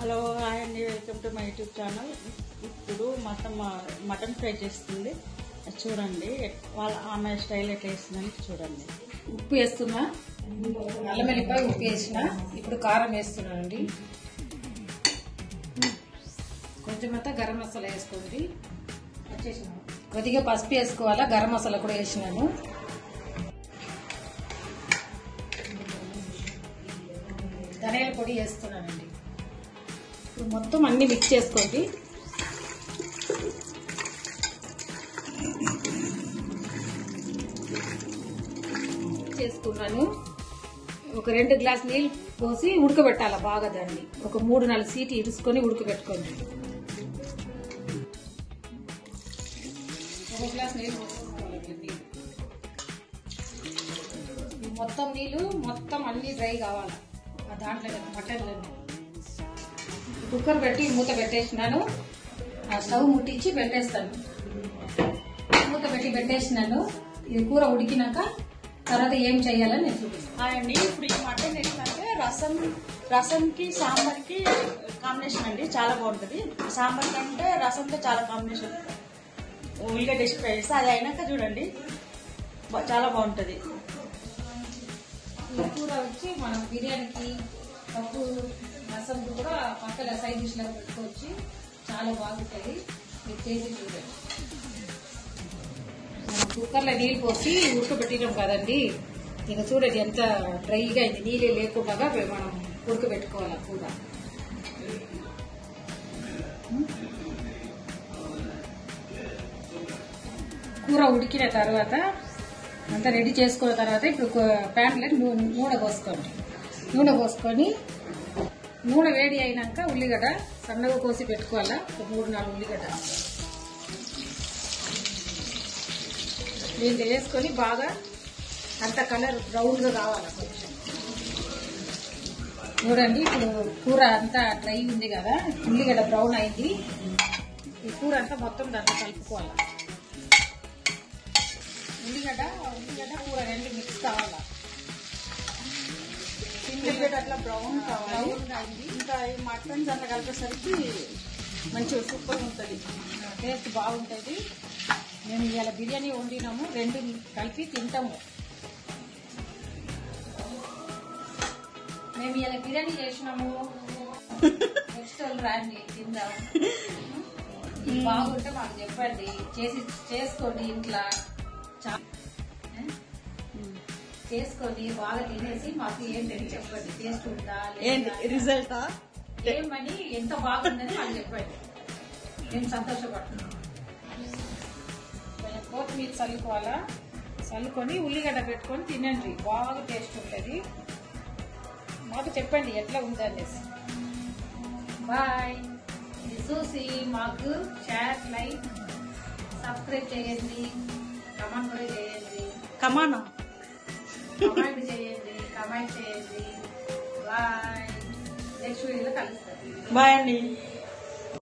Hello hi అండి, welcome to my YouTube channel. ఇప్పుడు మొత్తం మటన్ ఫ్రై చేస్తుంది చూడండి. ఆమె స్టైల్ ఎట్లా వేస్తుందని చూడండి. ఉప్పు వేస్తున్నా, అల్లం వెల్లిపాయ ఉప్పు వేసిన. ఇప్పుడు కారం వేస్తున్నానండి. కొంచెం అంతా గరం మసాలా వేసుకోండి. కొద్దిగా పసుపు వేసుకోవాలా, గరం మసాలా కూడా వేసినాను. ధనియాల పొడి వేస్తున్నానండి. ఇప్పుడు మొత్తం అన్ని మిక్స్ చేసుకోండి. చేసుకున్నాను. ఒక 2 గ్లాస్ నీళ్ళు పోసి ఉడకబెట్టాలి బాగా. దాన్ని ఒక 3-4 సీట్లు ఇరుసుకొని ఉడకబెట్టుకోండి. 1 గ్లాస్ నీళ్ళు పోసుకోవాలండి. మొత్తం నీళ్ళు మొత్తం అన్ని డ్రై కావాలి దాంట్లో మటన్లో. కుక్కర్ పెట్టి మూత పెట్టేసినాను. ఆ స్టవ్ ముట్టించి పెట్టేస్తాను. మూత పెట్టి పెట్టేసినాను. ఇది కూర ఉడికినాక తర్వాత ఏం చేయాలని నేను చూపిస్తాను. అండి ఇప్పుడు ఈ మటన్ ఏంటంటే రసంకి సాంబార్కి కాంబినేషన్ అండి, చాలా బాగుంటుంది. సాంబార్ కంటే రసంతో చాలా కాంబినేషన్. ఉల్లిగడ్డ వేసి ఫ్రై చేస్తే అది అయినాక చూడండి చాలా బాగుంటుంది. ఈ కూర వచ్చి మనం బిర్యానీకి, పప్పు, రసం కూడా పక్కన సైడ్ డిష్ లాగా పెట్టుకోవచ్చు. చాలా బాగుంటుంది. మీరు చేసి చూడండి. మనం కుక్కర్లో నీళ్ళు పోసి ఉడకబెట్టినాం కదండి. ఇక చూడండి ఎంత డ్రైగా అయింది. నీళ్ళే లేకుండా మనం ఉడకబెట్టుకోవాలి కూర. కూర ఉడికిన తర్వాత అంతా రెడీ చేసుకున్న తర్వాత ఇప్పుడు ప్యాన్లో నూనె పోసుకోండి. నూనె పోసుకొని నూనె వేడి అయినాక ఉల్లిగడ్డ సన్నగా కోసి పెట్టుకోవాలా. ఒక 3-4 ఉల్లిగడ్డ దీంట్లో వేసుకొని బాగా అంత కలర్ బ్రౌన్గా కావాలి కొంచెం. చూడండి ఇప్పుడు కూర అంతా డ్రై ఉంది కదా, ఉల్లిగడ్డ బ్రౌన్ అయింది. ఈ కూర అంతా మొత్తం దాంట్లో కలుపుకోవాలి. ఉల్లిగడ్డ కూర 2 మిక్స్ కావాలా. ఉల్లిగడ్డ అట్లా బ్రౌన్ కావాలి. ఇంకా ఈ మటన్ అట్లా కలిపేసరికి మంచిగా సూపర్ ఉంటుంది, టేస్ట్ బాగుంటుంది. మేము ఇవాళ బిర్యానీ వండినాము, 2 కలిపి తింటాము. మేము ఇవాళ బిర్యానీ చేసినాము. నెక్స్ట్ వాళ్ళు రాండి తిందాం. బాగుంటే మాకు చెప్పండి, చేసుకోండి ఇంట్లో. చేసుకొని బాగా తినేసి మాకు ఏంటని చెప్పండి. టేస్ట్ ఉందా రిజల్టా ఏమని, ఎంత బాగుందని మాకు చెప్పండి. మేము సంతోషపడుతున్నాం. కొత్తిమీర చల్లుకోవాలా. చల్లుకొని ఉల్లిగడ్డ పెట్టుకొని తినండి, బాగా టేస్ట్ ఉంటుంది. మాకు చెప్పండి ఎట్లా ఉందనేసి. బాయ్. ఇది చూసి మాకు షేర్, లైక్, సబ్స్క్రైబ్ చేయండి. కమెంట్ కూడా చేయండి. కమానా కమెంట్ చేయండి. బాయ్. నెక్స్ట్ వీడియోలో కలుస్తాం. బాయ్ అండి.